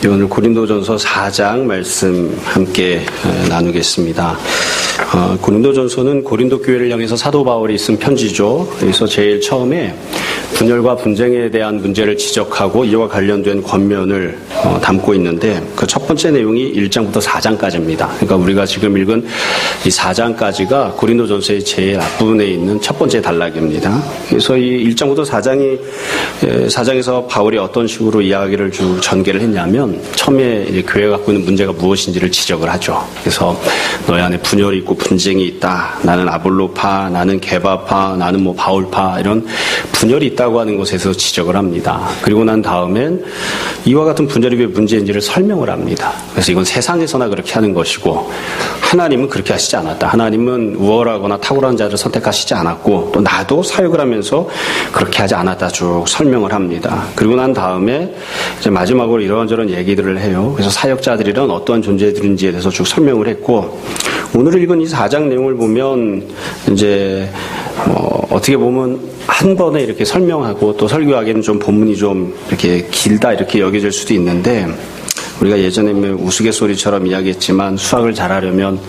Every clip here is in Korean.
오늘 고린도전서 4장 말씀 함께 나누겠습니다. 고린도전서는 고린도 교회를 향해서 사도 바울이 쓴 편지죠. 그래서 제일 처음에 분열과 분쟁에 대한 문제를 지적하고 이와 관련된 권면을 담고 있는데 그 첫 번째 내용이 1장부터 4장까지입니다. 그러니까 우리가 지금 읽은 이 4장까지가 고린도전서의 제일 앞부분에 있는 첫 번째 단락입니다. 그래서 이 1장부터 4장에서 바울이 어떤 식으로 이야기를 쭉 전개를 했냐면 처음에 이제 교회가 갖고 있는 문제가 무엇인지를 지적을 하죠. 그래서 너희 안에 분열이 있고 분쟁이 있다. 나는 아볼로파, 나는 게바파, 나는 뭐 바울파 이런 분열이 있다고 하는 것에서 지적을 합니다. 그리고 난 다음엔 이와 같은 분열이 왜 문제인지를 설명을 합니다. 그래서 이건 세상에서나 그렇게 하는 것이고 하나님은 그렇게 하시지 않았다. 하나님은 우월하거나 탁월한 자를 선택하시지 않았고 또 나도 사역을 하면서 그렇게 하지 않았다 쭉 설명을 합니다. 그리고 난 다음에 이제 마지막으로 이런저런 얘기들을 해요. 그래서 사역자들이란 어떤 존재들인지에 대해서 쭉 설명을 했고 오늘 읽은 이 4장 내용을 보면 이제 어떻게 보면 한 번에 이렇게 설명하고 또 설교하기에는 좀 본문이 좀 이렇게 길다 이렇게 여겨질 수도 있는데 우리가 예전에 우스갯소리처럼 이야기했지만 수학을 잘하려면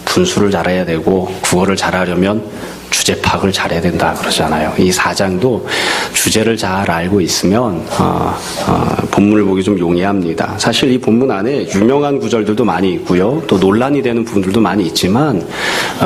분수를 잘해야 되고 국어를 잘하려면 주제 파악을 잘해야 된다 그러잖아요. 이 4장도 주제를 잘 알고 있으면 본문을 보기 좀 용이합니다. 사실 이 본문 안에 유명한 구절들도 많이 있고요. 또 논란이 되는 부분들도 많이 있지만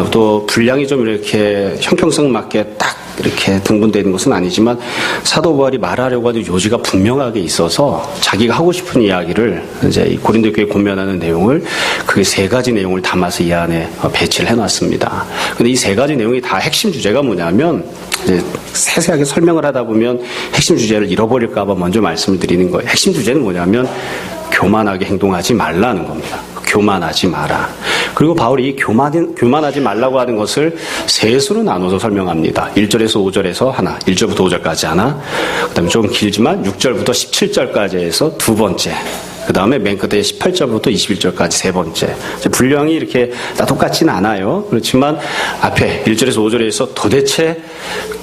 또 분량이 좀 이렇게 형평성 맞게 딱 이렇게 등분되어 있는 것은 아니지만 사도 바울이 말하려고 하는 요지가 분명하게 있어서 자기가 하고 싶은 이야기를 이제 이 고린도 교회에 권면하는 내용을 그게 세 가지 내용을 담아서 이 안에 배치를 해놨습니다. 근데 이 세 가지 내용이 다 핵심 주제가 뭐냐면 이제 세세하게 설명을 하다 보면 핵심 주제를 잃어버릴까 봐 먼저 말씀을 드리는 거예요. 핵심 주제는 뭐냐면 교만하게 행동하지 말라는 겁니다. 교만하지 마라. 그리고 바울이 이 교만하지 말라고 하는 것을 셋으로 나눠서 설명합니다. 1절에서 5절에서 하나, 1절부터 5절까지 하나, 그 다음에 좀 길지만 6절부터 17절까지 해서 두 번째, 그 다음에 맨 끝에 18절부터 21절까지 세 번째. 분량이 이렇게 다 똑같지는 않아요. 그렇지만 앞에 1절에서 5절에서 도대체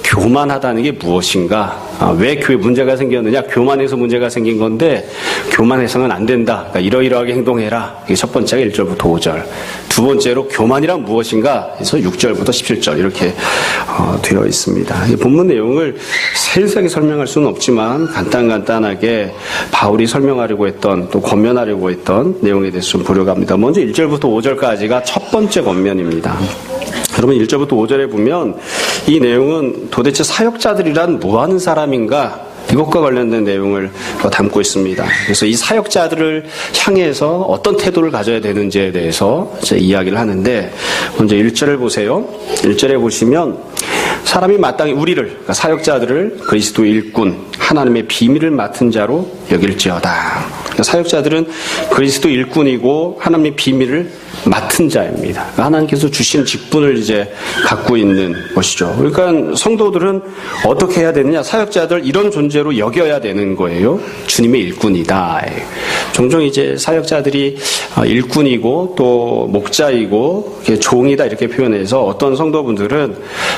교만하다는 게 무엇인가? 왜 교회 문제가 생겼느냐? 교만해서 문제가 생긴 건데 교만해서는 안 된다. 그러니까 이러이러하게 행동해라. 이게 첫 번째가 1절부터 5절. 두 번째로 교만이란 무엇인가? 그래서 6절부터 17절 이렇게 되어 있습니다. 이 본문 내용을 세세하게 설명할 수는 없지만 간단하게 바울이 설명하려고 했던 또 권면하려고 했던 내용에 대해서 좀 보려고 합니다. 먼저 1절부터 5절까지가 첫 번째 권면입니다. 여러분 1절부터 5절에 보면 이 내용은 도대체 사역자들이란 뭐하는 사람인가 이것과 관련된 내용을 담고 있습니다. 그래서 이 사역자들을 향해서 어떤 태도를 가져야 되는지에 대해서 이제 이야기를 하는데 먼저 1절을 보세요. 1절에 보시면 사람이 마땅히 우리를 그러니까 사역자들을 그리스도 일꾼 하나님의 비밀을 맡은 자로 여길지어다. 그러니까 사역자들은 그리스도 일꾼이고 하나님의 비밀을 맡은 자입니다. 그러니까 하나님께서 주신 직분을 이제 갖고 있는 것이죠. 그러니까 성도들은 어떻게 해야 되느냐? 사역자들 이런 존재로 여겨야 되는 거예요. 주님의 일꾼이다. 종종 이제 사역자들이 일꾼이고 또 목자이고 종이다 이렇게 표현해서 어떤 성도분들은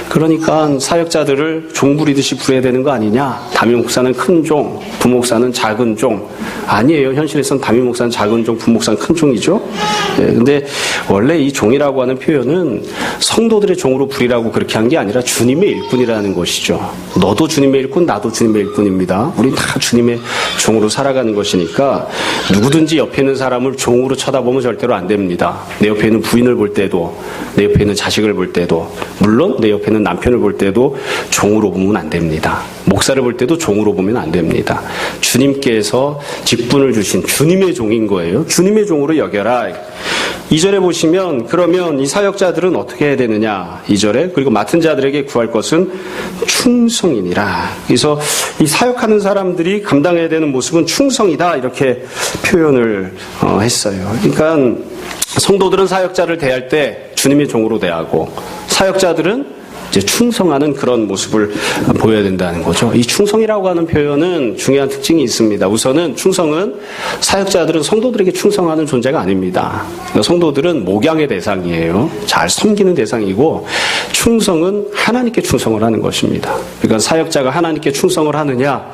그러니까 사역자들을 종 부리듯이 부려야 되는 거 아니냐? 담임 목사는 큰 종, 부목사는 작은 종. 아니에요. 현실에서는 담임 목사는 작은 종, 부목사는 큰 종이죠. 근데 원래 이 종이라고 하는 표현은 성도들의 종으로 부리라고 그렇게 한 게 아니라 주님의 일꾼이라는 것이죠. 너도 주님의 일꾼, 나도 주님의 일꾼입니다. 우리 다 주님의 종으로 살아가는 것이니까 누구든지 옆에 있는 사람을 종으로 쳐다보면 절대로 안 됩니다. 내 옆에 있는 부인을 볼 때도, 내 옆에 있는 자식을 볼 때도, 물론 내 옆에 있는 남편을 볼 때도 종으로 보면 안 됩니다. 목사를 볼 때도 종으로 보면 안 됩니다. 주님께서 직분을 주신 주님의 종인 거예요. 주님의 종으로 여겨라. 2절에 보시면 그러면 이 사역자들은 어떻게 해야 되느냐? 2절에 그리고 맡은 자들에게 구할 것은 충성이니라. 그래서 이 사역하는 사람들이 감당해야 되는 모습은 충성이다 이렇게 표현을 했어요. 그러니까 성도들은 사역자를 대할 때 주님의 종으로 대하고 사역자들은 이제 충성하는 그런 모습을 보여야 된다는 거죠. 이 충성이라고 하는 표현은 중요한 특징이 있습니다. 우선은 충성은 사역자들은 성도들에게 충성하는 존재가 아닙니다. 성도들은 목양의 대상이에요. 잘 섬기는 대상이고 충성은 하나님께 충성을 하는 것입니다. 그러니까 사역자가 하나님께 충성을 하느냐,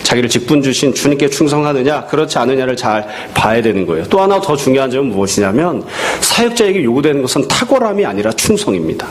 자기를 직분 주신 주님께 충성하느냐, 그렇지 않느냐를 잘 봐야 되는 거예요. 또 하나 더 중요한 점은 무엇이냐면 사역자에게 요구되는 것은 탁월함이 아니라 충성입니다.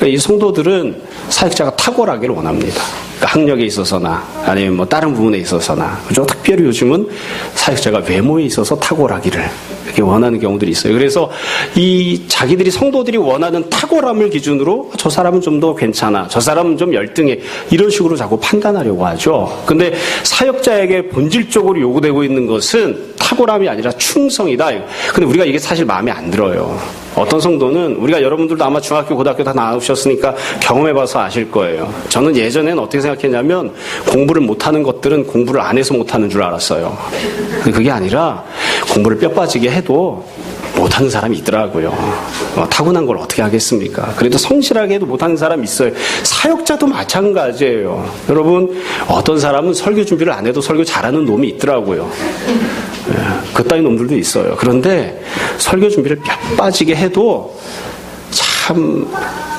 이 성도들은 사역자가 탁월하기를 원합니다. 그러니까 학력에 있어서나 아니면 뭐 다른 부분에 있어서나, 그죠? 특별히 요즘은 사역자가 외모에 있어서 탁월하기를 이렇게 원하는 경우들이 있어요. 그래서 이 자기들이 성도들이 원하는 탁월함을 기준으로 저 사람은 좀 더 괜찮아, 저 사람은 좀 열등해, 이런 식으로 자꾸 판단하려고 하죠. 근데 사역자에게 본질적으로 요구되고 있는 것은 탁월함이 아니라 충성이다. 근데 우리가 이게 사실 마음에 안 들어요. 어떤 성도는, 우리가 여러분들도 아마 중학교, 고등학교 다 나오셨으니까 경험해봐서 아실 거예요. 저는 예전에는 어떻게 생각했냐면 공부를 못하는 것들은 공부를 안 해서 못하는 줄 알았어요. 근데 그게 아니라 공부를 뼈 빠지게 해도 못하는 사람이 있더라고요. 타고난 걸 어떻게 하겠습니까? 그래도 성실하게 해도 못하는 사람이 있어요. 사역자도 마찬가지예요. 여러분, 어떤 사람은 설교 준비를 안 해도 설교 잘하는 놈이 있더라고요. 그따위 놈들도 있어요. 그런데 설교 준비를 뼈 빠지게 해도 참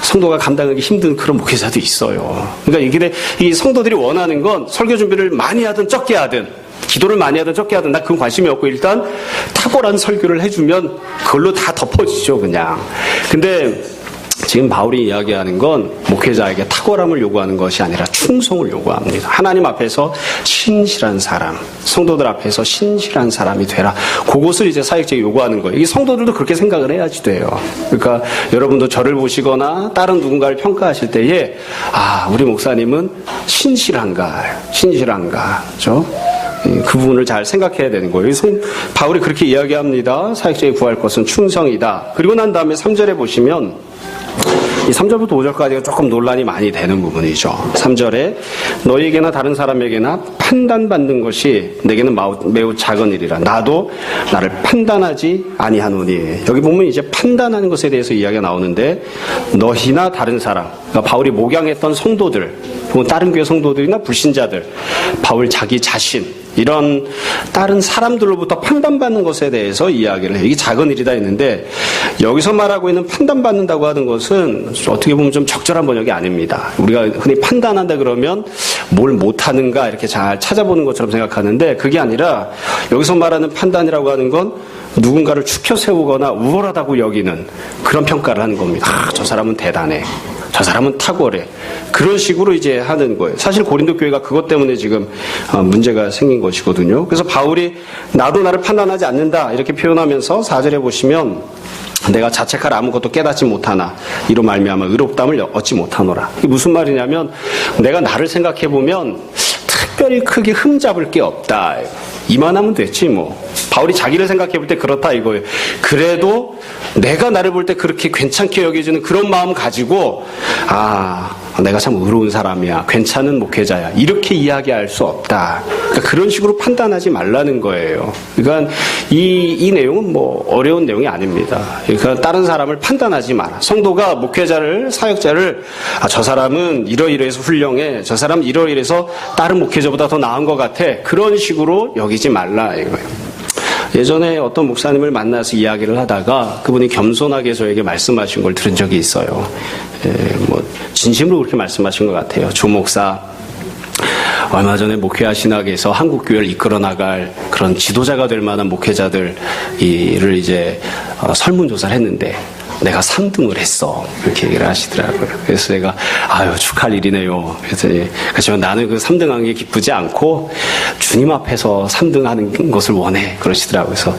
성도가 감당하기 힘든 그런 목회자도 있어요. 그러니까 이 성도들이 원하는 건 설교 준비를 많이 하든 적게 하든, 기도를 많이 하든 적게 하든 나 그건 관심이 없고, 일단 탁월한 설교를 해주면 그걸로 다 덮어지죠, 그냥. 근데 지금 바울이 이야기하는 건 목회자에게 탁월함을 요구하는 것이 아니라 충성을 요구합니다. 하나님 앞에서 신실한 사람, 성도들 앞에서 신실한 사람이 되라. 그것을 이제 사역자에게 요구하는 거예요. 이 성도들도 그렇게 생각을 해야지 돼요. 그러니까 여러분도 저를 보시거나 다른 누군가를 평가하실 때에, 아, 우리 목사님은 신실한가, 그렇죠? 그 부분을 잘 생각해야 되는 거예요. 바울이 그렇게 이야기합니다. 사역자에게 구할 것은 충성이다. 그리고 난 다음에 3절에 보시면, 이 3절부터 5절까지가 조금 논란이 많이 되는 부분이죠. 3절에 너희에게나 다른 사람에게나 판단받는 것이 내게는 매우 작은 일이라. 나도 나를 판단하지 아니하노니. 여기 보면 이제 판단하는 것에 대해서 이야기가 나오는데, 너희나 다른 사람, 그러니까 바울이 목양했던 성도들, 혹은 다른 교회 성도들이나 불신자들, 바울 자기 자신, 이런 다른 사람들로부터 판단받는 것에 대해서 이야기를 해요. 이게 작은 일이다 했는데, 여기서 말하고 있는 판단받는다고 하는 것은 어떻게 보면 좀 적절한 번역이 아닙니다. 우리가 흔히 판단한다 그러면 뭘 못하는가 이렇게 잘 찾아보는 것처럼 생각하는데, 그게 아니라 여기서 말하는 판단이라고 하는 건 누군가를 추켜 세우거나 우월하다고 여기는 그런 평가를 하는 겁니다. 아, 저 사람은 대단해, 저 사람은 탁월해, 그런 식으로 이제 하는 거예요. 사실 고린도 교회가 그것 때문에 지금 문제가 생긴 것이거든요. 그래서 바울이 나도 나를 판단하지 않는다 이렇게 표현하면서 4절에 보시면, 내가 자책할 아무것도 깨닫지 못하나 이로 말미암아 의롭다함을 얻지 못하노라. 이게 무슨 말이냐면, 내가 나를 생각해 보면 특별히 크게 흠잡을 게 없다, 이만하면 됐지 뭐. 바울이 자기를 생각해 볼 때 그렇다 이거예요. 그래도 내가 나를 볼 때 그렇게 괜찮게 여겨지는 그런 마음 가지고, 아, 내가 참 의로운 사람이야, 괜찮은 목회자야, 이렇게 이야기할 수 없다. 그러니까 그런 식으로 판단하지 말라는 거예요. 그러니까 이 내용은 뭐 어려운 내용이 아닙니다. 그러니까 다른 사람을 판단하지 마라. 성도가 목회자를, 사역자를, 아, 저 사람은 이러이러해서 훌륭해, 저 사람은 이러이러해서 다른 목회자보다 더 나은 것 같아, 그런 식으로 여기지 말라 이거예요. 예전에 어떤 목사님을 만나서 이야기를 하다가 그분이 겸손하게 저에게 말씀하신 걸 들은 적이 있어요. 뭐 진심으로 그렇게 말씀하신 것 같아요. 조 목사, 얼마 전에 목회와 신학에서 한국 교회를 이끌어 나갈 그런 지도자가 될 만한 목회자들을 이제 설문조사를 했는데 내가 3등을 했어, 이렇게 얘기를 하시더라고요. 그래서 내가 아유, 축하할 일이네요. 그랬더니 그렇지만 나는 그 3등한 게 기쁘지 않고 주님 앞에서 3등하는 것을 원해, 그러시더라고요. 그래서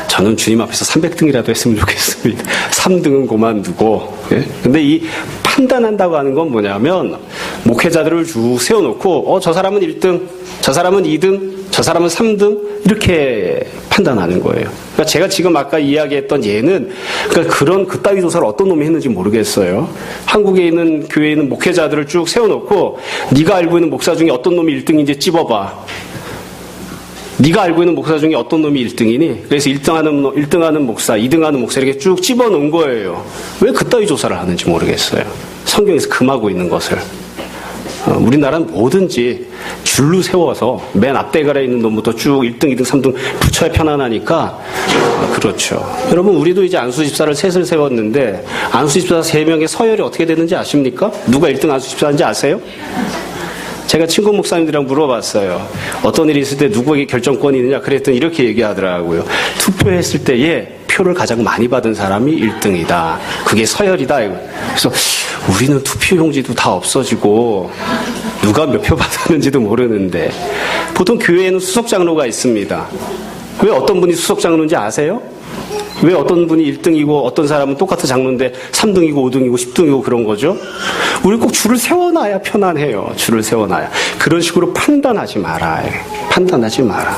저는 주님 앞에서 300등이라도 했으면 좋겠습니다. 3등은 그만두고. 근데 이 판단한다고 하는 건 뭐냐면, 목회자들을 쭉 세워놓고 저 사람은 1등, 저 사람은 2등, 저 사람은 3등, 이렇게 판단하는 거예요. 그러니까 제가 지금 아까 이야기했던 예는, 그러니까 그따위 조사를 어떤 놈이 했는지 모르겠어요. 한국에 있는 교회에 있는 목회자들을 쭉 세워놓고 네가 알고 있는 목사 중에 어떤 놈이 1등인지 찝어봐. 네가 알고 있는 목사 중에 어떤 놈이 1등이니? 그래서 1등하는 목사, 2등하는 목사 이렇게 쭉 집어놓은 거예요. 왜 그따위 조사를 하는지 모르겠어요. 성경에서 금하고 있는 것을. 우리나라는 뭐든지 줄로 세워서 맨 앞대가리에 있는 놈부터 쭉 1등, 2등, 3등 붙여야 편안하니까. 그렇죠. 여러분, 우리도 이제 안수집사를 셋을 세웠는데 안수집사 3명의 서열이 어떻게 되는지 아십니까? 누가 1등 안수집사인지 아세요? 제가 친구 목사님들이랑 물어봤어요. 어떤 일이 있을 때 누구에게 결정권이 있느냐 그랬더니 이렇게 얘기하더라고요. 투표했을 때에 표를 가장 많이 받은 사람이 1등이다. 그게 서열이다. 그래서 우리는 투표용지도 다 없어지고 누가 몇 표 받았는지도 모르는데 보통 교회에는 수석장로가 있습니다. 왜 어떤 분이 수석장로인지 아세요? 왜 어떤 분이 1등이고 어떤 사람은 똑같은 장로인데 3등이고 5등이고 10등이고 그런 거죠? 우리 꼭 줄을 세워놔야 편안해요. 줄을 세워놔야. 그런 식으로 판단하지 마라. 판단하지 마라.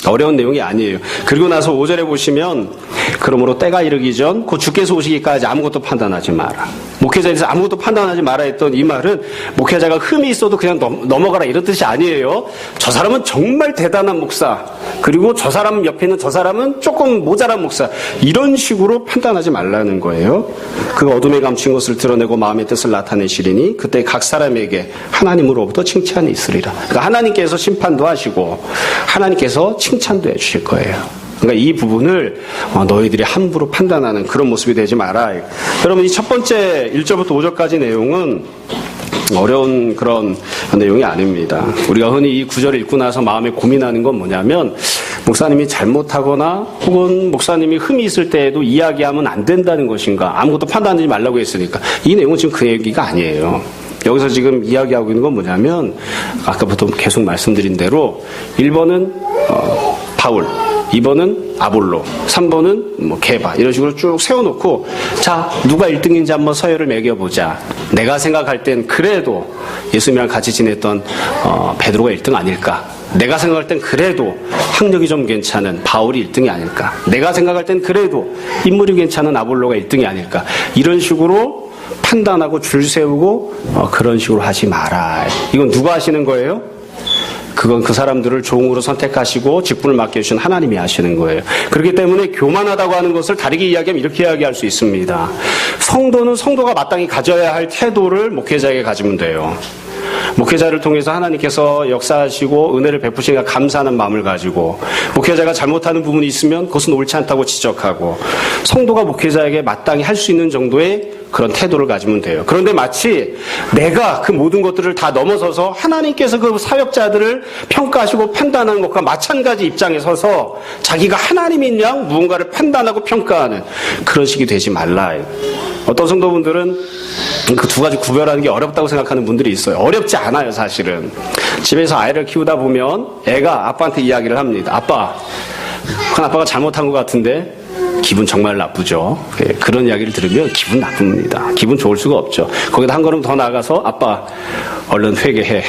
어려운 내용이 아니에요. 그리고 나서 5절에 보시면 그러므로 때가 이르기 전 곧 주께서 오시기까지 아무것도 판단하지 마라. 목회자에 대해서 아무것도 판단하지 마라 했던 이 말은 목회자가 흠이 있어도 그냥 넘어가라 이런 뜻이 아니에요. 저 사람은 정말 대단한 목사, 그리고 저 사람 옆에 있는 저 사람은 조금 모자란 목사, 이런 식으로 판단하지 말라는 거예요. 그 어둠에 감춘 것을 드러내고 마음의 뜻을 나타내시리니 그때 각 사람에게 하나님으로부터 칭찬이 있으리라. 그러니까 하나님께서 심판도 하시고 하나님께서 칭찬도 해주실 거예요. 그러니까 이 부분을 너희들이 함부로 판단하는 그런 모습이 되지 마라. 여러분, 이 첫 번째 1절부터 5절까지 내용은 어려운 그런 내용이 아닙니다. 우리가 흔히 이 구절을 읽고 나서 마음에 고민하는 건 뭐냐면 목사님이 잘못하거나 혹은 목사님이 흠이 있을 때에도 이야기하면 안 된다는 것인가, 아무것도 판단하지 말라고 했으니까. 이 내용은 지금 그 얘기가 아니에요. 여기서 지금 이야기하고 있는 건 뭐냐면 아까부터 계속 말씀드린 대로 1번은 바울, 2번은 아볼로, 3번은 게바, 이런 식으로 쭉 세워놓고 자, 누가 1등인지 한번 서열을 매겨보자. 내가 생각할 땐 그래도 예수님이랑 같이 지냈던 베드로가 1등 아닐까. 내가 생각할 땐 그래도 학력이 좀 괜찮은 바울이 1등이 아닐까. 내가 생각할 땐 그래도 인물이 괜찮은 아볼로가 1등이 아닐까. 이런 식으로 판단하고 줄 세우고 그런 식으로 하지 마라. 이건 누가 하시는 거예요? 그건 그 사람들을 종으로 선택하시고 직분을 맡겨주신 하나님이 하시는 거예요. 그렇기 때문에 교만하다고 하는 것을 다르게 이야기하면 이렇게 이야기할 수 있습니다. 성도는 성도가 마땅히 가져야 할 태도를 목회자에게 가지면 돼요. 목회자를 통해서 하나님께서 역사하시고 은혜를 베푸시니까 감사하는 마음을 가지고, 목회자가 잘못하는 부분이 있으면 그것은 옳지 않다고 지적하고, 성도가 목회자에게 마땅히 할 수 있는 정도의 그런 태도를 가지면 돼요. 그런데 마치 내가 그 모든 것들을 다 넘어서서 하나님께서 그 사역자들을 평가하시고 판단하는 것과 마찬가지 입장에 서서 자기가 하나님인 양 무언가를 판단하고 평가하는 그런 식이 되지 말라. 어떤 성도분들은 그 두 가지 구별하는 게 어렵다고 생각하는 분들이 있어요. 어렵지 않아요, 사실은. 집에서 아이를 키우다 보면 애가 아빠한테 이야기를 합니다. 아빠, 그건 아빠가 잘못한 것 같은데 기분 정말 나쁘죠. 그런 이야기를 들으면 기분 나쁩니다. 기분 좋을 수가 없죠. 거기다 한 걸음 더 나가서 아빠 얼른 회개해.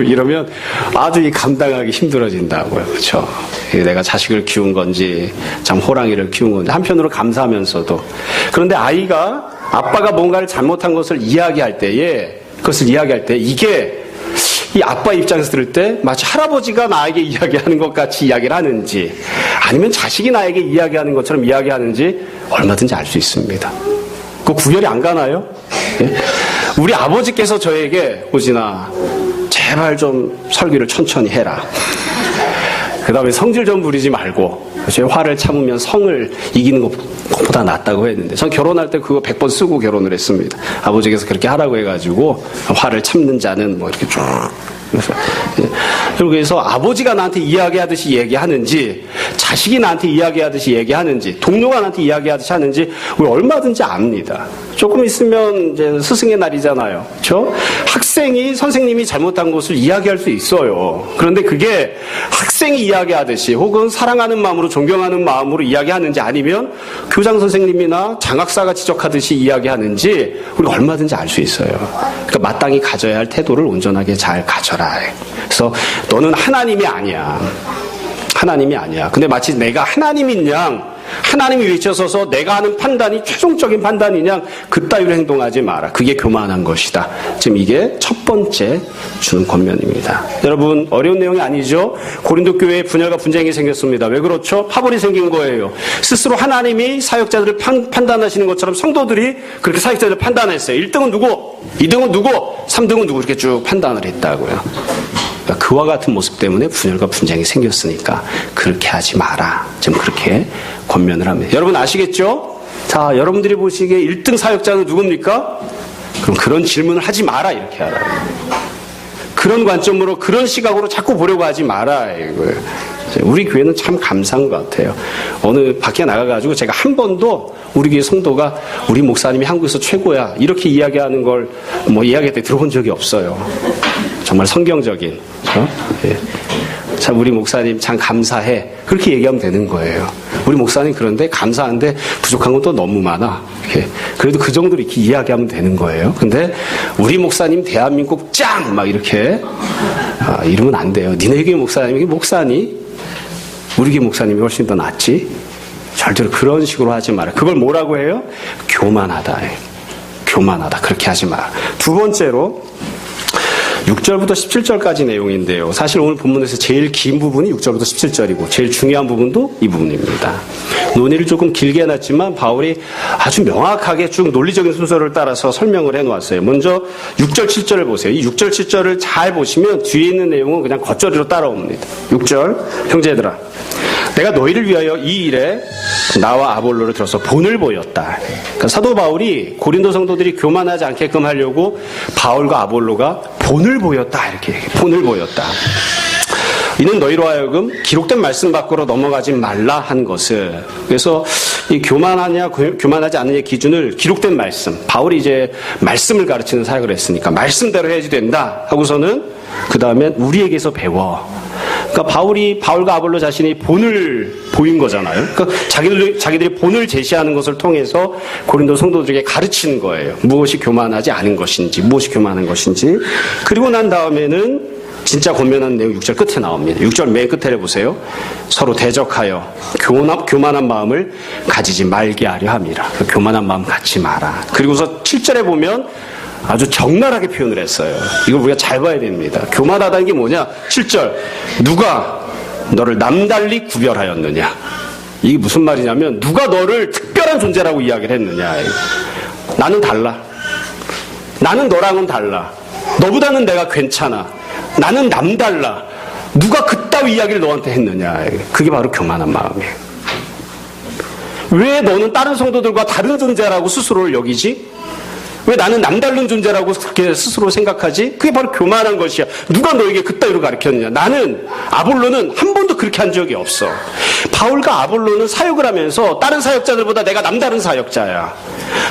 이러면 아주 감당하기 힘들어진다고요. 그렇죠. 내가 자식을 키운 건지 참 호랑이를 키운 건지 한편으로 감사하면서도. 그런데 아이가 아빠가 뭔가를 잘못한 것을 이야기할 때에, 그것을 이야기할 때 이게 이 아빠 입장에서 들을 때 마치 할아버지가 나에게 이야기하는 것 같이 이야기를 하는지 아니면 자식이 나에게 이야기하는 것처럼 이야기하는지 얼마든지 알 수 있습니다. 그 구별이 안 가나요? 예? 우리 아버지께서 저에게 호진아 제발 좀 설교를 천천히 해라. 그 다음에 성질 좀 부리지 말고 제 화를 참으면 성을 이기는 것보다 낫다고 했는데, 전 결혼할 때 그거 100번 쓰고 결혼을 했습니다. 아버지께서 그렇게 하라고 해가지고 화를 참는 자는 뭐 이렇게 쭉. 그래서 아버지가 나한테 이야기하듯이 얘기하는지 자식이 나한테 이야기하듯이 얘기하는지 동료가 나한테 이야기하듯이 하는지 우리 얼마든지 압니다. 조금 있으면 이제 스승의 날이잖아요. 그렇죠? 학생이 선생님이 잘못한 것을 이야기할 수 있어요. 그런데 그게 학생이 이야기하듯이 혹은 사랑하는 마음으로 존경하는 마음으로 이야기하는지 아니면 교장 선생님이나 장학사가 지적하듯이 이야기하는지 우리 얼마든지 알 수 있어요. 그러니까 마땅히 가져야 할 태도를 온전하게 잘 가져라. 그래서 너는 하나님이 아니야. 하나님이 아니야. 근데 마치 내가 하나님인 양 하나님이 외쳐서서 내가 하는 판단이 최종적인 판단이냐, 그따위로 행동하지 마라. 그게 교만한 것이다. 지금 이게 첫 번째 주는 권면입니다. 여러분, 어려운 내용이 아니죠? 고린도 교회에 분열과 분쟁이 생겼습니다. 왜 그렇죠? 파벌이 생긴 거예요. 스스로 하나님이 사역자들을 판단하시는 것처럼 성도들이 그렇게 사역자들을 판단했어요. 1등은 누구? 2등은 누구? 3등은 누구? 이렇게 쭉 판단을 했다고요. 그러니까 그와 같은 모습 때문에 분열과 분쟁이 생겼으니까 그렇게 하지 마라. 지금 그렇게 권면을 합니다. 여러분 아시겠죠? 자, 여러분들이 보시기에 1등 사역자는 누굽니까? 그럼 그런 질문을 하지 마라, 이렇게 하라고. 그런 관점으로, 그런 시각으로 자꾸 보려고 하지 마라, 이거예요. 우리 교회는 참 감사한 것 같아요. 어느 밖에 나가가지고 제가 한 번도 우리 교회 성도가 우리 목사님이 한국에서 최고야, 이렇게 이야기하는 걸 이야기할 때 들어본 적이 없어요. 정말 성경적인. 예. 참 우리 목사님 참 감사해. 그렇게 얘기하면 되는 거예요. 우리 목사님 그런데 감사한데 부족한 건 또 너무 많아. 이렇게. 그래도 그 정도로 이렇게 이야기하면 되는 거예요. 근데 우리 목사님 대한민국 짱! 막 이렇게 이러면 안 돼요. 니네 교회 목사님이 목사니? 우리 교회 목사님이 훨씬 더 낫지? 절대로 그런 식으로 하지 마라. 그걸 뭐라고 해요? 교만하다. 교만하다. 그렇게 하지 마라. 두 번째로 6절부터 17절까지 내용인데요. 사실 오늘 본문에서 제일 긴 부분이 6절부터 17절이고 제일 중요한 부분도 이 부분입니다. 논의를 조금 길게 해놨지만 바울이 아주 명확하게 쭉 논리적인 순서를 따라서 설명을 해놓았어요. 먼저 6절, 7절을 보세요. 이 6절, 7절을 잘 보시면 뒤에 있는 내용은 그냥 겉절이로 따라옵니다. 6절, 형제들아, 내가 너희를 위하여 이 일에 나와 아볼로를 들어서 본을 보였다. 그러니까 사도 바울이 고린도 성도들이 교만하지 않게끔 하려고 바울과 아볼로가 본을 보였다, 이렇게 얘기해요. 본을 보였다. 이는 너희로 하여금 기록된 말씀 밖으로 넘어가지 말라 한 것을. 그래서 이 교만하냐 교만하지 않느냐 기준을 기록된 말씀, 바울이 이제 말씀을 가르치는 사역을 했으니까 말씀대로 해야지 된다 하고서는 그 다음에 우리에게서 배워. 그러니까 바울과 아볼로 자신이 본을 보인 거잖아요. 그러니까 자기들이 본을 제시하는 것을 통해서 고린도 성도들에게 가르치는 거예요. 무엇이 교만하지 않은 것인지, 무엇이 교만한 것인지. 그리고 난 다음에는 진짜 권면하는 내용 6절 끝에 나옵니다. 6절 맨 끝에 보세요. 서로 대적하여 교만한 마음을 가지지 말게 하려 함이라. 교만한 마음 갖지 마라. 그리고서 7절에 보면 아주 적나라하게 표현을 했어요. 이걸 우리가 잘 봐야 됩니다. 교만하다는 게 뭐냐? 7절, 누가 너를 남달리 구별하였느냐? 이게 무슨 말이냐면 누가 너를 특별한 존재라고 이야기를 했느냐? 나는 달라. 나는 너랑은 달라. 너보다는 내가 괜찮아. 나는 남달라. 누가 그따위 이야기를 너한테 했느냐? 그게 바로 교만한 마음이에요. 왜 너는 다른 성도들과 다른 존재라고 스스로를 여기지? 왜 나는 남다른 존재라고 그렇게 스스로 생각하지? 그게 바로 교만한 것이야. 누가 너에게 그따위로 가르쳤느냐? 나는, 아볼로는 한 번도 그렇게 한 적이 없어. 바울과 아볼로는 사역을 하면서 다른 사역자들보다 내가 남다른 사역자야.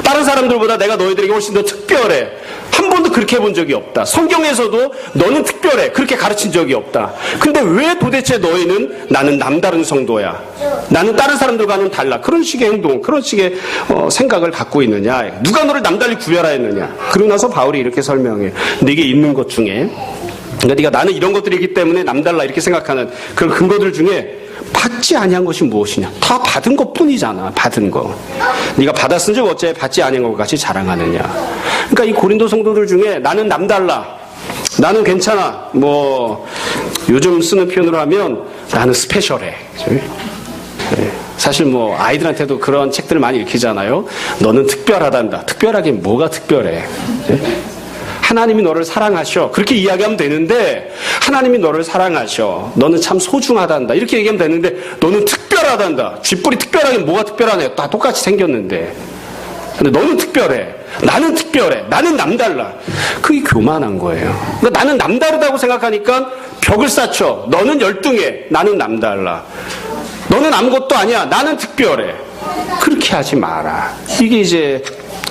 다른 사람들보다 내가 너희들에게 훨씬 더 특별해. 한 번도 그렇게 해본 적이 없다. 성경에서도 너는 특별해. 그렇게 가르친 적이 없다. 근데 왜 도대체 너희는 나는 남다른 성도야. 나는 다른 사람들과는 달라. 그런 식의 행동, 그런 식의 생각을 갖고 있느냐. 누가 너를 남달리 구별하였느냐. 그러고 나서 바울이 이렇게 설명해. 네게 있는 것 중에, 그러니까 네가 나는 이런 것들이기 때문에 남달라 이렇게 생각하는 그런 근거들 중에 받지 아니한 것이 무엇이냐? 다 받은 것뿐이잖아. 받은 거. 네가 받았은즉 어째 받지 아니한 것 같이 자랑하느냐? 그러니까 이 고린도 성도들 중에 나는 남달라, 나는 괜찮아. 요즘 쓰는 표현으로 하면 나는 스페셜해. 사실 아이들한테도 그런 책들을 많이 읽히잖아요. 너는 특별하단다. 특별하게 뭐가 특별해? 하나님이 너를 사랑하셔. 그렇게 이야기하면 되는데 하나님이 너를 사랑하셔. 너는 참 소중하단다. 이렇게 얘기하면 되는데 너는 특별하단다. 쥐뿔이 특별하게 뭐가 특별하네. 다 똑같이 생겼는데. 근데 너는 특별해. 나는 특별해. 나는 남달라. 그게 교만한 거예요. 그러니까 나는 남다르다고 생각하니까 벽을 쌓쳐. 너는 열등해. 나는 남달라. 너는 아무것도 아니야. 나는 특별해. 그렇게 하지 마라. 이게 이제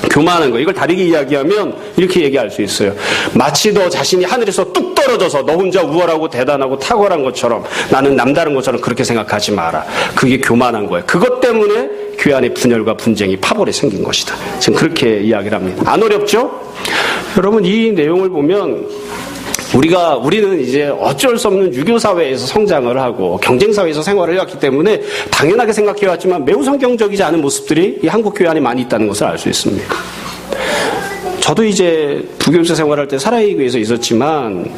교만한 거. 이걸 다르게 이야기하면 이렇게 얘기할 수 있어요. 마치 너 자신이 하늘에서 뚝 떨어져서 너 혼자 우월하고 대단하고 탁월한 것처럼, 나는 남다른 것처럼 그렇게 생각하지 마라. 그게 교만한 거예요. 그것 때문에 교회 안에 분열과 분쟁이 파벌이 생긴 것이다. 지금 그렇게 이야기를 합니다. 안 어렵죠? 여러분, 이 내용을 보면 우리는 이제 어쩔 수 없는 유교 사회에서 성장을 하고 경쟁 사회에서 생활을 해왔기 때문에 당연하게 생각해왔지만 매우 성경적이지 않은 모습들이 이 한국 교회 안에 많이 있다는 것을 알 수 있습니다. 저도 이제 부교육자 생활할 때 사랑의 교회에서 있었지만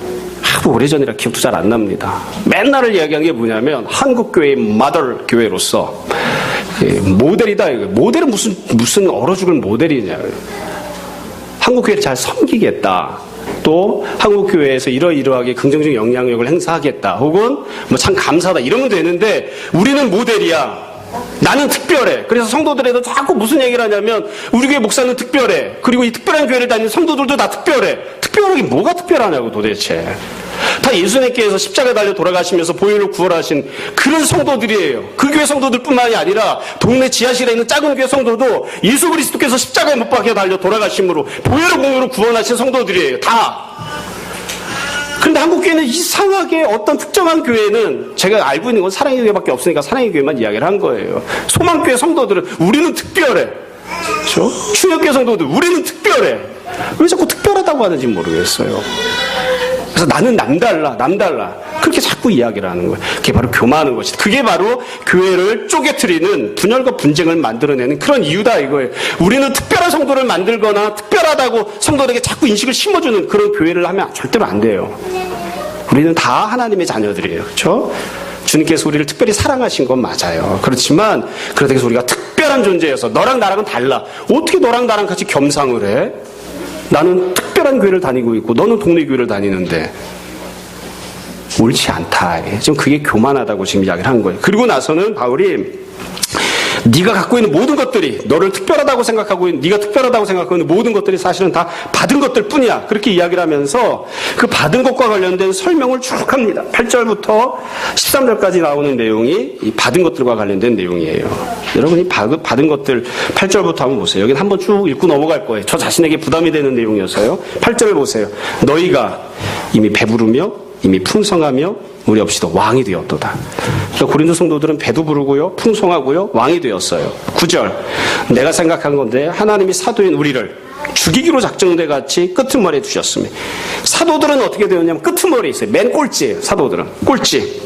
하도 오래전이라 기억도 잘 안 납니다. 맨날 이야기한 게 뭐냐면 한국 교회의 마더 교회로서 모델이다. 모델은 무슨 얼어 죽을 모델이냐. 한국 교회를 잘 섬기겠다. 또 한국 교회에서 이러이러하게 긍정적 영향력을 행사하겠다. 혹은 뭐 참 감사하다. 이러면 되는데 우리는 모델이야. 나는 특별해. 그래서 성도들에도 자꾸 무슨 얘기를 하냐면 우리 교회 목사는 특별해. 그리고 이 특별한 교회를 다니는 성도들도 다 특별해. 특별하게 뭐가 특별하냐고 도대체. 다 예수님께서 십자가에 달려 돌아가시면서 보혈로 구원하신 그런 성도들이에요. 그 교회 성도들뿐만이 아니라 동네 지하실에 있는 작은 교회 성도도 예수 그리스도께서 십자가에 못 박혀 달려 돌아가심으로 보혈로 공유로 구원하신 성도들이에요. 다. 그런데 한국 교회는 이상하게 어떤 특정한 교회는 제가 알고 있는 건 사랑의 교회밖에 없으니까 사랑의 교회만 이야기를 한 거예요. 소망교회 성도들은 우리는 특별해. 그렇죠? 충격교회 성도들 우리는 특별해. 왜 자꾸 특별하다고 하는지 모르겠어요. 그래서 나는 남달라. 그렇게 자꾸 이야기를 하는 거예요. 그게 바로 교만한 것이다. 그게 바로 교회를 쪼개뜨리는 분열과 분쟁을 만들어내는 그런 이유다 이거예요. 우리는 특별한 성도를 만들거나 특별하다고 성도들에게 자꾸 인식을 심어주는 그런 교회를 하면 절대로 안 돼요. 우리는 다 하나님의 자녀들이에요. 그렇죠? 주님께서 우리를 특별히 사랑하신 건 맞아요. 그렇지만 그렇다고 해서 우리가 특별한 존재여서 너랑 나랑은 달라. 어떻게 너랑 나랑 같이 겸상을 해? 나는 특별한 교회를 다니고 있고 너는 동네 교회를 다니는데 옳지 않다. 지금 그게 교만하다고 지금 이야기를 한 거예요. 그리고 나서는 바울이 네가 갖고 있는 모든 것들이 너를 특별하다고 생각하고 있는 네가 특별하다고 생각하고 있는 모든 것들이 사실은 다 받은 것들 뿐이야. 그렇게 이야기를 하면서 그 받은 것과 관련된 설명을 쭉 합니다. 8절부터 13절까지 나오는 내용이 이 받은 것들과 관련된 내용이에요. 여러분이 받은 것들 8절부터 한번 보세요. 여기는 한번 쭉 읽고 넘어갈 거예요. 저 자신에게 부담이 되는 내용이어서요. 8절을 보세요. 너희가 이미 배부르며 이미 풍성하며 우리 없이도 왕이 되었도다. 고린도 성도들은 배도 부르고요, 풍성하고요, 왕이 되었어요. 9절. 내가 생각한 건데 하나님이 사도인 우리를 죽이기로 작정돼 같이 끄트머리에 두셨으며 사도들은 어떻게 되었냐면 끄트머리에 있어요. 맨 꼴찌예요. 사도들은 꼴찌.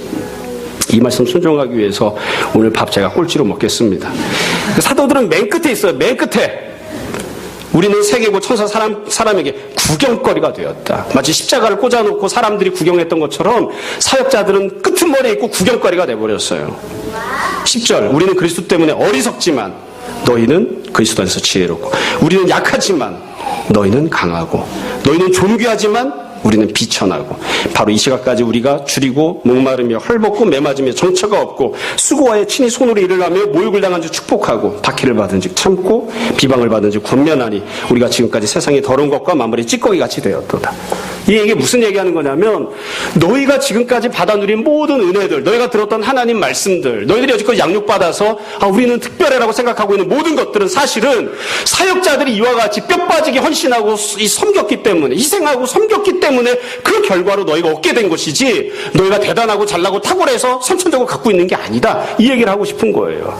이 말씀 순종하기 위해서 오늘 밥 제가 꼴찌로 먹겠습니다. 사도들은 맨 끝에 있어요. 맨 끝에. 우리는 세계고 천사 사람에게 구경거리가 되었다. 마치 십자가를 꽂아놓고 사람들이 구경했던 것처럼 사역자들은 끄트머리에 있고 구경거리가 돼버렸어요. 10절. 우리는 그리스도 때문에 어리석지만 너희는 그리스도 안에서 지혜롭고 우리는 약하지만 너희는 강하고 너희는 존귀하지만 우리는 비천하고 바로 이 시각까지 우리가 줄이고 목마르며 헐벗고 매맞으며 정처가 없고 수고하여 친히 손으로 일을 하며 모욕을 당한 즉 축복하고 박해를 받은 즉 참고 비방을 받은 즉 권면하니 우리가 지금까지 세상의 더러운 것과 만물의 찌꺼기 같이 되었도다. 이게 무슨 얘기하는 거냐면 너희가 지금까지 받아 누린 모든 은혜들 너희가 들었던 하나님 말씀들 너희들이 여지껏 양육받아서 우리는 특별해라고 생각하고 있는 모든 것들은 사실은 사역자들이 이와 같이 뼈 빠지게 헌신하고 섬겼기 때문에 희생하고 섬겼기 때문에 그 결과로 너희가 얻게 된 것이지 너희가 대단하고 잘나고 탁월해서 선천적으로 갖고 있는 게 아니다. 이 얘기를 하고 싶은 거예요.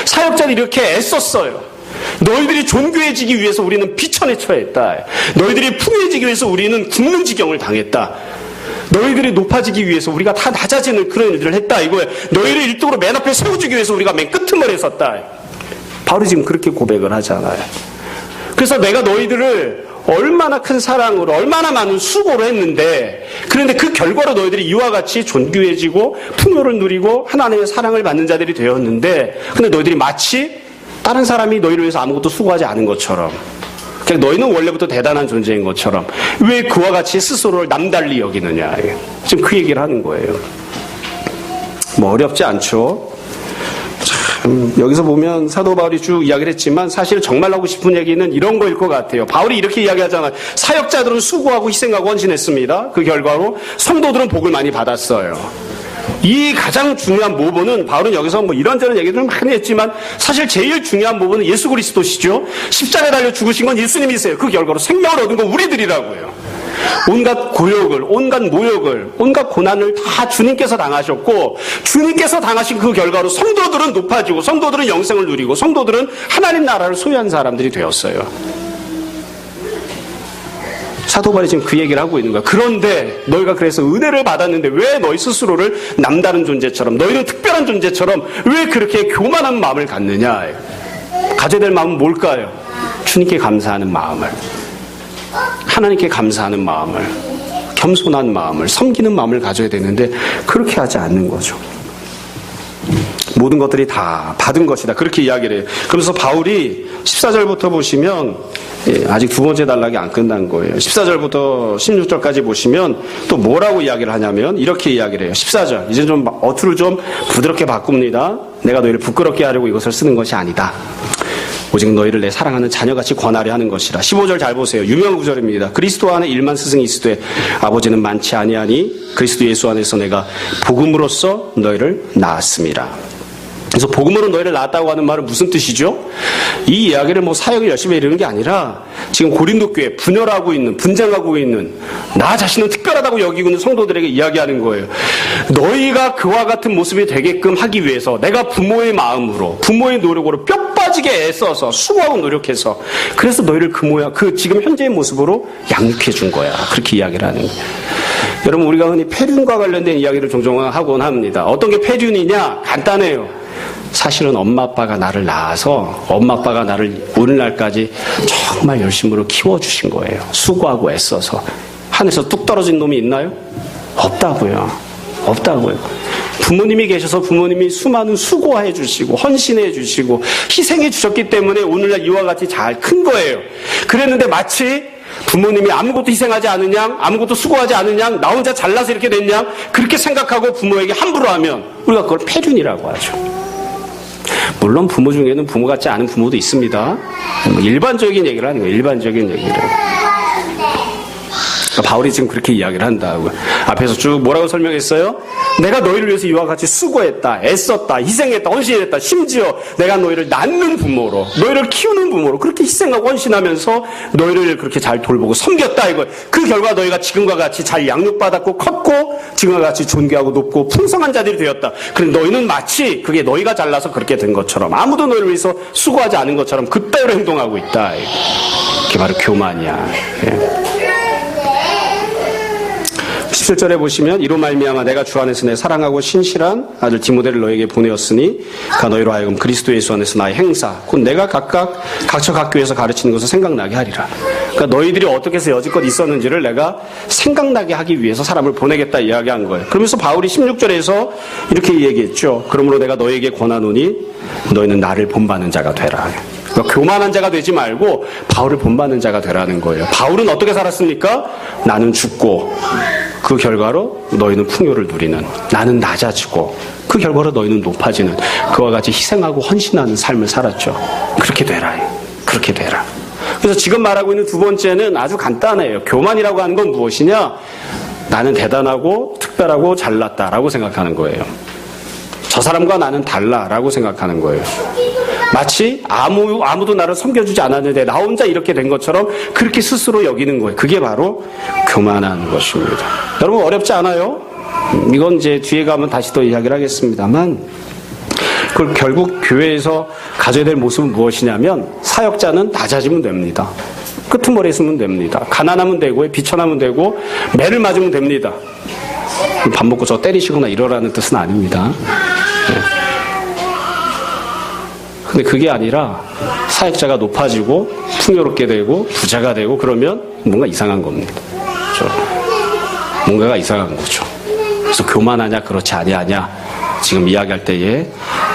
사역자들이 이렇게 애썼어요. 너희들이 존귀해지기 위해서 우리는 비천에 처했다. 너희들이 풍요해지기 위해서 우리는 굶는 지경을 당했다. 너희들이 높아지기 위해서 우리가 다 낮아지는 그런 일들을 했다. 이거예요. 너희를 1등으로 맨 앞에 세워주기 위해서 우리가 맨 끄트머리에 섰다. 바로 지금 그렇게 고백을 하잖아요. 그래서 내가 너희들을 얼마나 큰 사랑으로 얼마나 많은 수고를 했는데 그런데 그 결과로 너희들이 이와 같이 존귀해지고 풍요를 누리고 하나님의 사랑을 받는 자들이 되었는데 근데 너희들이 마치 다른 사람이 너희를 위해서 아무것도 수고하지 않은 것처럼 그냥 너희는 원래부터 대단한 존재인 것처럼 왜 그와 같이 스스로를 남달리 여기느냐 지금 그 얘기를 하는 거예요. 뭐 어렵지 않죠. 여기서 보면 사도 바울이 쭉 이야기를 했지만 사실 정말 하고 싶은 얘기는 이런 거일 것 같아요. 바울이 이렇게 이야기하잖아요. 사역자들은 수고하고 희생하고 헌신했습니다. 그 결과로 성도들은 복을 많이 받았어요. 이 가장 중요한 모본은 바울은 여기서 뭐 이런저런 얘기들을 많이 했지만 사실 제일 중요한 모본은 예수 그리스도시죠. 십자가에 달려 죽으신 건 예수님이세요. 그 결과로 생명을 얻은 건 우리들이라고요. 온갖 고욕을, 온갖 모욕을, 온갖 고난을 다 주님께서 당하셨고 주님께서 당하신 그 결과로 성도들은 높아지고 성도들은 영생을 누리고 성도들은 하나님 나라를 소유한 사람들이 되었어요. 사도 바울이 지금 그 얘기를 하고 있는 거야. 그런데 너희가 그래서 은혜를 받았는데 왜 너희 스스로를 남다른 존재처럼, 너희는 특별한 존재처럼 왜 그렇게 교만한 마음을 갖느냐. 가져야 될 마음은 뭘까요? 주님께 감사하는 마음을, 하나님께 감사하는 마음을, 겸손한 마음을, 섬기는 마음을 가져야 되는데 그렇게 하지 않는 거죠. 모든 것들이 다 받은 것이다. 그렇게 이야기를 해요. 그러면서 바울이 14절부터 보시면 아직 두 번째 단락이 안 끝난 거예요. 14절부터 16절까지 보시면 또 뭐라고 이야기를 하냐면 이렇게 이야기를 해요. 14절. 이제 좀 어투를 좀 부드럽게 바꿉니다. 내가 너희를 부끄럽게 하려고 이것을 쓰는 것이 아니다. 오직 너희를 내 사랑하는 자녀같이 권하려 하는 것이라. 15절 잘 보세요. 유명한 구절입니다. 그리스도 안에 일만 스승이 있으되 아버지는 많지 아니하니 그리스도 예수 안에서 내가 복음으로써 너희를 낳았음이라. 그래서 복음으로 너희를 낳았다고 하는 말은 무슨 뜻이죠? 이 이야기를 뭐 사역을 열심히 이루는 게 아니라 지금 고린도 교회 분열하고 있는, 분쟁하고 있는, 나 자신은 특별하다고 여기고 있는 성도들에게 이야기하는 거예요. 너희가 그와 같은 모습이 되게끔 하기 위해서 내가 부모의 마음으로, 부모의 노력으로 뼈 빠지게 애써서 수고하고 노력해서 그래서 너희를 그 모양, 그 지금 현재의 모습으로 양육해 준 거야. 그렇게 이야기를 하는 거예요. 여러분, 우리가 흔히 폐륜과 관련된 이야기를 종종 하곤 합니다. 어떤 게 폐륜이냐? 간단해요. 사실은 엄마 아빠가 나를 낳아서 엄마 아빠가 나를 오늘날까지 정말 열심으로 키워주신 거예요. 수고하고 애써서. 하늘에서 뚝 떨어진 놈이 있나요? 없다고요. 없다고요. 부모님이 계셔서 부모님이 수많은 수고해 주시고 헌신해 주시고 희생해 주셨기 때문에 오늘날 이와 같이 잘 큰 거예요. 그랬는데 마치 부모님이 아무것도 희생하지 않은 양, 아무것도 수고하지 않은 양, 나 혼자 잘나서 이렇게 된 양, 그렇게 생각하고 부모에게 함부로 하면 우리가 그걸 폐륜이라고 하죠. 물론 부모 중에는 부모 같지 않은 부모도 있습니다. 일반적인 얘기를 하는 거예요. 일반적인 얘기를. 바울이 지금 그렇게 이야기를 한다고. 앞에서 쭉 뭐라고 설명했어요? 내가 너희를 위해서 이와 같이 수고했다, 애썼다, 희생했다, 헌신했다. 심지어 내가 너희를 낳는 부모로, 너희를 키우는 부모로 그렇게 희생하고 헌신하면서 너희를 그렇게 잘 돌보고 섬겼다 이거. 그 결과 너희가 지금과 같이 잘 양육받았고 컸고 지금과 같이 존귀하고 높고 풍성한 자들이 되었다. 그런데 너희는 마치 그게 너희가 잘나서 그렇게 된 것처럼, 아무도 너희를 위해서 수고하지 않은 것처럼 그따위로 행동하고 있다. 그게 바로 교만이야. 예. 17절에 보시면 이로 말미암아 내가 주 안에서 내 사랑하고 신실한 아들 디모데를 너에게 보내었으니 그가 너희로 하여금 그리스도 예수 안에서 나의 행사 곧 내가 각각 각처 각 교회에서 가르치는 것을 생각나게 하리라. 그러니까 너희들이 어떻게 해서 여지껏 있었는지를 내가 생각나게 하기 위해서 사람을 보내겠다 이야기한 거예요. 그러면서 바울이 16절에서 이렇게 얘기했죠. 그러므로 내가 너희에게 권하노니 너희는 나를 본받는 자가 되라. 그러니까 교만한 자가 되지 말고 바울을 본받는 자가 되라는 거예요. 바울은 어떻게 살았습니까? 나는 죽고 그 결과로 너희는 풍요를 누리는, 나는 낮아지고 그 결과로 너희는 높아지는, 그와 같이 희생하고 헌신하는 삶을 살았죠. 그렇게 되라. 그렇게 되라. 그래서 지금 말하고 있는 두 번째는 아주 간단해요. 교만이라고 하는 건 무엇이냐? 나는 대단하고 특별하고 잘났다라고 생각하는 거예요. 저 사람과 나는 달라라고 생각하는 거예요. 마치 아무도 나를 섬겨주지 않았는데 나 혼자 이렇게 된 것처럼 그렇게 스스로 여기는 거예요. 그게 바로 교만한 것입니다. 여러분, 어렵지 않아요? 이건 이제 뒤에 가면 다시 또 이야기를 하겠습니다만, 그걸 결국 교회에서 가져야 될 모습은 무엇이냐면, 사역자는 낮아지면 됩니다. 끄트머리에 쓰면 됩니다. 가난하면 되고 비천하면 되고 매를 맞으면 됩니다. 밥 먹고 저 때리시거나 이러라는 뜻은 아닙니다. 근데 그게 아니라 사역자가 높아지고 풍요롭게 되고 부자가 되고 그러면 뭔가 이상한 겁니다. 그렇죠? 뭔가가 이상한 거죠. 그래서 교만하냐 그렇지 아니하냐 지금 이야기할 때에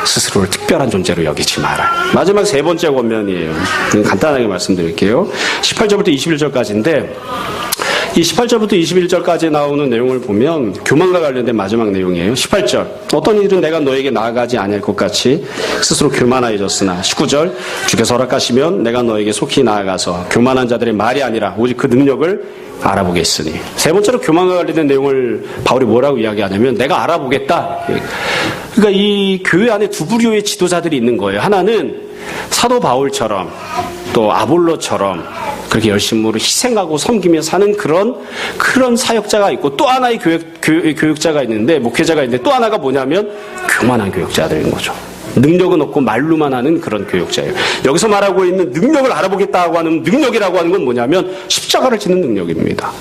스스로를 특별한 존재로 여기지 마라. 마지막 세 번째 권면이에요. 간단하게 말씀드릴게요. 18절부터 21절까지인데 이 18절부터 21절까지 나오는 내용을 보면 교만과 관련된 마지막 내용이에요. 18절. 어떤 일은 내가 너에게 나아가지 아니할 것 같이 스스로 교만하여졌으나 19절. 주께서 허락하시면 내가 너에게 속히 나아가서 교만한 자들의 말이 아니라 오직 그 능력을 알아보겠으니. 세 번째로 교만과 관련된 내용을 바울이 뭐라고 이야기하냐면 내가 알아보겠다. 그러니까 이 교회 안에 두 부류의 지도자들이 있는 거예요. 하나는 사도 바울처럼 또 아볼로처럼 그렇게 열심으로 희생하고 섬기며 사는 그런 사역자가 있고, 또 하나의 교육자가 있는데, 목회자가 있는데, 또 하나가 뭐냐면 교만한 교육자들인 거죠. 능력은 없고 말로만 하는 그런 교육자예요. 여기서 말하고 있는 능력을 알아보겠다고 하는 능력이라고 하는 건 뭐냐면 십자가를 지는 능력입니다.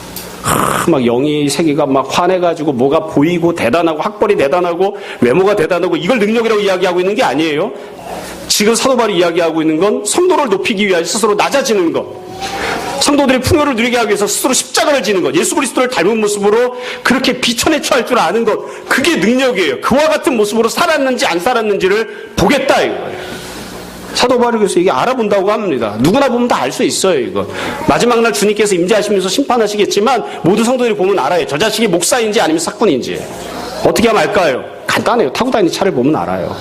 막 영이 세계가 막 환해가지고 뭐가 보이고 대단하고 학벌이 대단하고 외모가 대단하고 이걸 능력이라고 이야기하고 있는 게 아니에요. 지금 사도 바울이 이야기하고 있는 건 성도를 높이기 위하여 스스로 낮아지는 것, 성도들의 풍요를 누리게 하기 위해서 스스로 십자가를 지는 것, 예수 그리스도를 닮은 모습으로 그렇게 비천에 처할 줄 아는 것, 그게 능력이에요. 그와 같은 모습으로 살았는지 안 살았는지를 보겠다 이거예요. 사도 바울이 그래서 이게 알아본다고 합니다. 누구나 보면 다 알 수 있어요. 이거 마지막 날 주님께서 임재하시면서 심판하시겠지만 모든 성도들이 보면 알아요. 저 자식이 목사인지 아니면 사꾼인지. 어떻게 하면 알까요? 간단해요. 타고 다니는 차를 보면 알아요.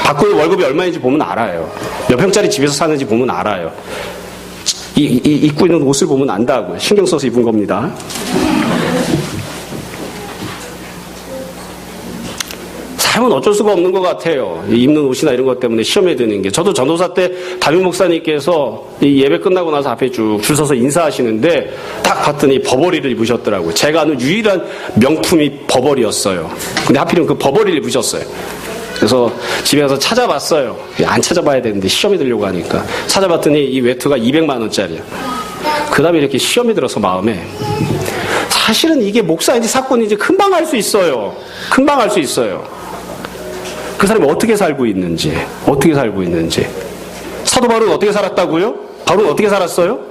받고 월급이 얼마인지 보면 알아요. 몇 평짜리 집에서 사는지 보면 알아요. 입고 있는 옷을 보면 안다고요. 신경 써서 입은 겁니다. 삶은 어쩔 수가 없는 것 같아요. 입는 옷이나 이런 것 때문에 시험에 드는 게. 저도 전도사 때 담임 목사님께서 이 예배 끝나고 나서 앞에 쭉 줄 서서 인사하시는데 딱 봤더니 버버리를 입으셨더라고요. 제가 아는 유일한 명품이 버버리였어요. 근데 하필이면 그 버버리를 입으셨어요. 그래서 집에 가서 찾아봤어요. 안 찾아봐야 되는데 시험에 들려고 하니까. 찾아봤더니 이 외투가 200만 원짜리야. 그 다음에 이렇게 시험이 들어서 마음에 사실은 이게 목사인지 사건인지 금방 알 수 있어요. 금방 알 수 있어요. 그 사람이 어떻게 살고 있는지. 사도 바울은 어떻게 살았다고요? 바울은 어떻게 살았어요?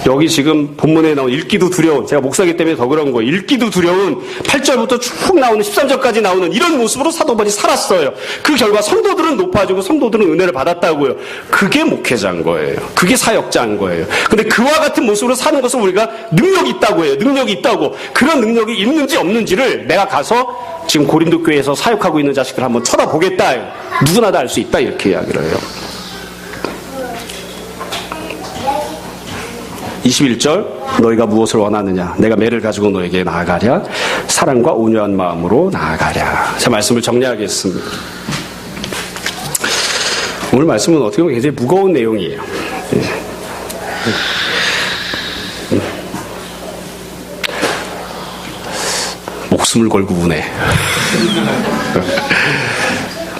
여기 지금 본문에 나온 읽기도 두려운, 제가 목사이기 때문에 더 그런 거예요. 읽기도 두려운 8절부터 쭉 나오는 13절까지 나오는 이런 모습으로 사도 바울이 살았어요. 그 결과 성도들은 높아지고 성도들은 은혜를 받았다고요. 그게 목회자인 거예요. 그게 사역자인 거예요. 근데 그와 같은 모습으로 사는 것은 우리가 능력이 있다고 해요. 능력이 있다고. 그런 능력이 있는지 없는지를 내가 가서 지금 고린도 교회에서 사역하고 있는 자식들 한번 쳐다보겠다. 누구나 다 알 수 있다. 이렇게 이야기를 해요. 21절 너희가 무엇을 원하느냐 내가 매를 가지고 너에게 나아가랴 사랑과 온유한 마음으로 나아가랴. 제 말씀을 정리하겠습니다. 오늘 말씀은 어떻게 보면 굉장히 무거운 내용이에요. 목숨을 걸고 우네.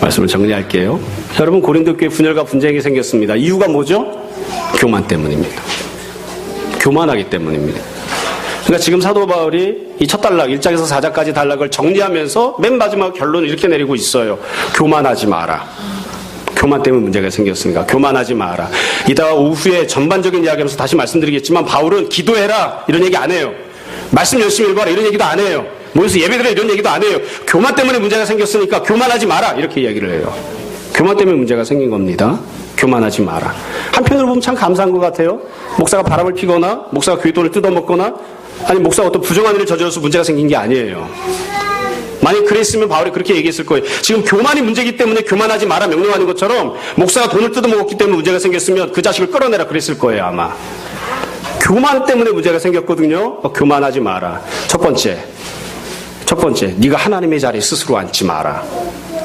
말씀을 정리할게요. 여러분 고린도 교회 분열과 분쟁이 생겼습니다. 이유가 뭐죠? 교만 때문입니다. 교만하기 때문입니다. 그러니까 지금 사도 바울이 이 첫 단락 1장에서 4장까지 단락을 정리하면서 맨 마지막 결론을 이렇게 내리고 있어요. 교만하지 마라. 교만 때문에 문제가 생겼으니까 교만하지 마라. 이따가 오후에 전반적인 이야기하면서 다시 말씀드리겠지만 바울은 기도해라 이런 얘기 안 해요. 말씀 열심히 읽어라 이런 얘기도 안 해요. 모여서 예배드려 이런 얘기도 안 해요. 교만 때문에 문제가 생겼으니까 교만하지 마라 이렇게 이야기를 해요. 교만 때문에 문제가 생긴 겁니다. 교만하지 마라. 한편으로 보면 참 감사한 것 같아요. 목사가 바람을 피거나 목사가 교회 돈을 뜯어먹거나 아니 목사가 어떤 부정한 일을 저질러서 문제가 생긴 게 아니에요. 만약 그랬으면 바울이 그렇게 얘기했을 거예요. 지금 교만이 문제이기 때문에 교만하지 마라 명령하는 것처럼 목사가 돈을 뜯어먹었기 때문에 문제가 생겼으면 그 자식을 끌어내라 그랬을 거예요 아마. 교만 때문에 문제가 생겼거든요. 교만하지 마라. 첫 번째 네가 하나님의 자리에 스스로 앉지 마라.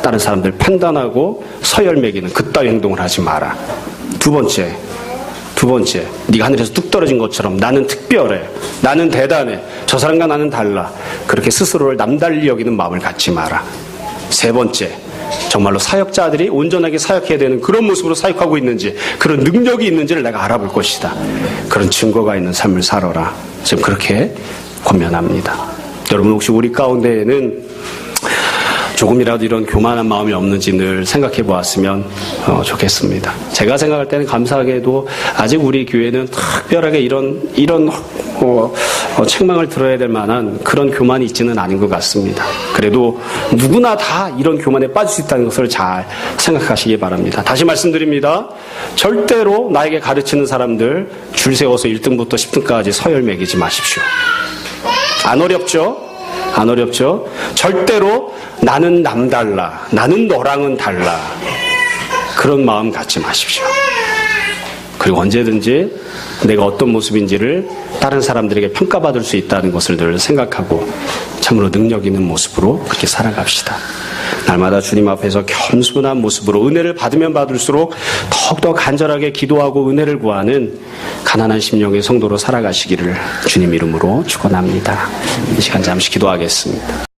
다른 사람들 판단하고 서열 매기는 그따위 행동을 하지 마라. 두 번째 네가 하늘에서 뚝 떨어진 것처럼 나는 특별해, 나는 대단해, 저 사람과 나는 달라 그렇게 스스로를 남달리 여기는 마음을 갖지 마라. 세 번째 정말로 사역자들이 온전하게 사역해야 되는 그런 모습으로 사역하고 있는지 그런 능력이 있는지를 내가 알아볼 것이다. 그런 증거가 있는 삶을 살아라. 지금 그렇게 권면합니다. 여러분 혹시 우리 가운데에는 조금이라도 이런 교만한 마음이 없는지 늘 생각해 보았으면 좋겠습니다. 제가 생각할 때는 감사하게도 아직 우리 교회는 특별하게 이런 책망을 들어야 될 만한 그런 교만이 있지는 않은 것 같습니다. 그래도 누구나 다 이런 교만에 빠질 수 있다는 것을 잘 생각하시기 바랍니다. 다시 말씀드립니다. 절대로 나에게 가르치는 사람들 줄 세워서 1등부터 10등까지 서열 매기지 마십시오. 안 어렵죠? 절대로 나는 남달라, 나는 너랑은 달라 그런 마음 갖지 마십시오. 그리고 언제든지 내가 어떤 모습인지를 다른 사람들에게 평가받을 수 있다는 것을 늘 생각하고 참으로 능력 있는 모습으로 그렇게 살아갑시다. 날마다 주님 앞에서 겸손한 모습으로 은혜를 받으면 받을수록 더욱더 간절하게 기도하고 은혜를 구하는 가난한 심령의 성도로 살아가시기를 주님 이름으로 축원합니다. 이 시간 잠시 기도하겠습니다.